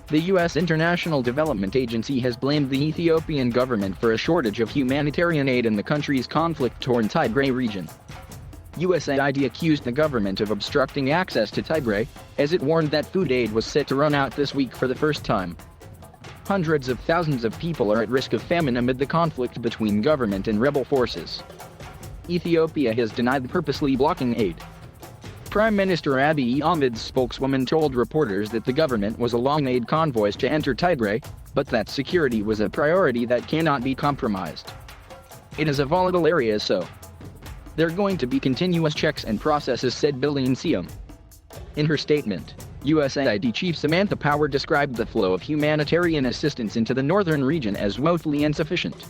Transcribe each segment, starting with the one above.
The U.S. International Development Agency has blamed the Ethiopian government for a shortage of humanitarian aid in the country's conflict-torn Tigray region. USAID accused the government of obstructing access to Tigray, as it warned that food aid was set to run out this week for the first time. Hundreds of thousands of people are at risk of famine amid the conflict between government and rebel forces. Ethiopia has denied purposely blocking aid. Prime Minister Abiy Ahmed's spokeswoman told reporters that the government was allowing aid convoys to enter Tigray, but that security was a priority that cannot be compromised. It is a volatile area, so there are going to be continuous checks and processes, said Bill. In her statement, USAID Chief Samantha Power described the flow of humanitarian assistance into the northern region as woefully insufficient.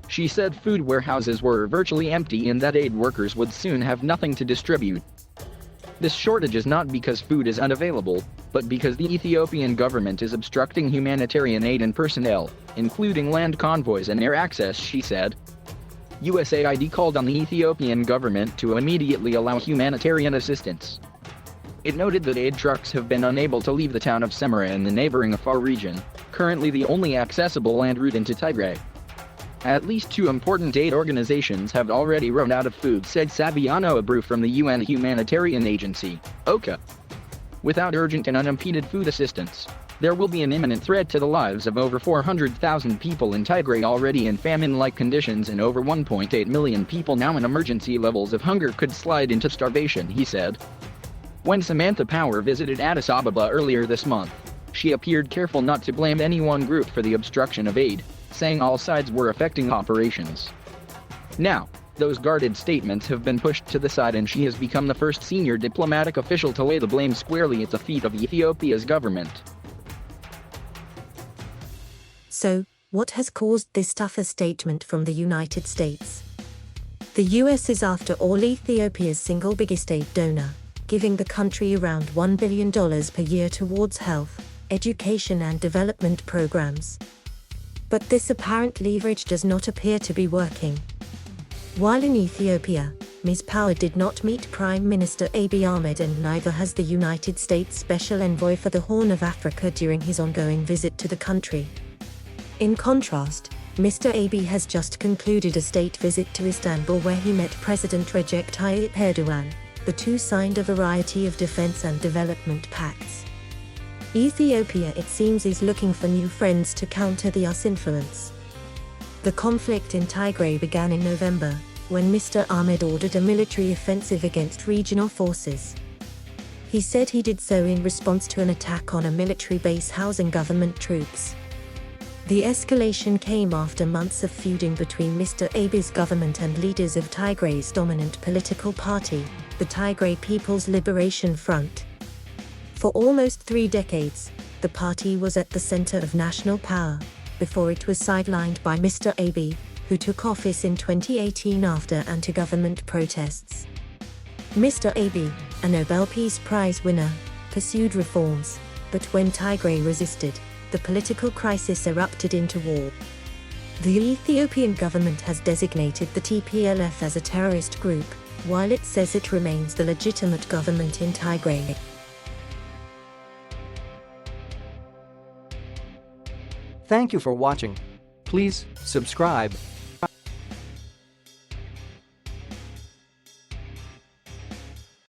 She said food warehouses were virtually empty and that aid workers would soon have nothing to distribute. This shortage is not because food is unavailable, but because the Ethiopian government is obstructing humanitarian aid and personnel, including land convoys and air access, she said. USAID called on the Ethiopian government to immediately allow humanitarian assistance. It noted that aid trucks have been unable to leave the town of Semera in the neighboring Afar region, currently the only accessible land route into Tigray. At least 2 important aid organizations have already run out of food, said Sabiano Abreu from the UN humanitarian agency, OCHA. Without urgent and unimpeded food assistance, there will be an imminent threat to the lives of over 400,000 people in Tigray already in famine-like conditions, and over 1.8 million people now in emergency levels of hunger could slide into starvation, he said. When Samantha Power visited Addis Ababa earlier this month, she appeared careful not to blame any one group for the obstruction of aid, saying all sides were affecting operations. Now, those guarded statements have been pushed to the side and she has become the first senior diplomatic official to lay the blame squarely at the feet of Ethiopia's government. So, what has caused this tougher statement from the United States? The US is after all Ethiopia's single biggest aid donor, giving the country around $1 billion per year towards health, education and development programs. But this apparent leverage does not appear to be working. While in Ethiopia, Ms. Power did not meet Prime Minister Abiy Ahmed, and neither has the United States Special Envoy for the Horn of Africa during his ongoing visit to the country. In contrast, Mr. Abiy has just concluded a state visit to Istanbul where he met President Recep Tayyip Erdogan. The two signed a variety of defense and development pacts. Ethiopia, it seems, is looking for new friends to counter the US influence. The conflict in Tigray began in November, when Mr. Ahmed ordered a military offensive against regional forces. He said he did so in response to an attack on a military base housing government troops. The escalation came after months of feuding between Mr. Abiy's government and leaders of Tigray's dominant political party, the Tigray People's Liberation Front. For almost 3 decades, the party was at the center of national power, before it was sidelined by Mr. Abiy, who took office in 2018 after anti-government protests. Mr. Abiy, a Nobel Peace Prize winner, pursued reforms, but when Tigray resisted, the political crisis erupted into war. The Ethiopian government has designated the TPLF as a terrorist group, while it says it remains the legitimate government in Tigray. Thank you for watching. Please subscribe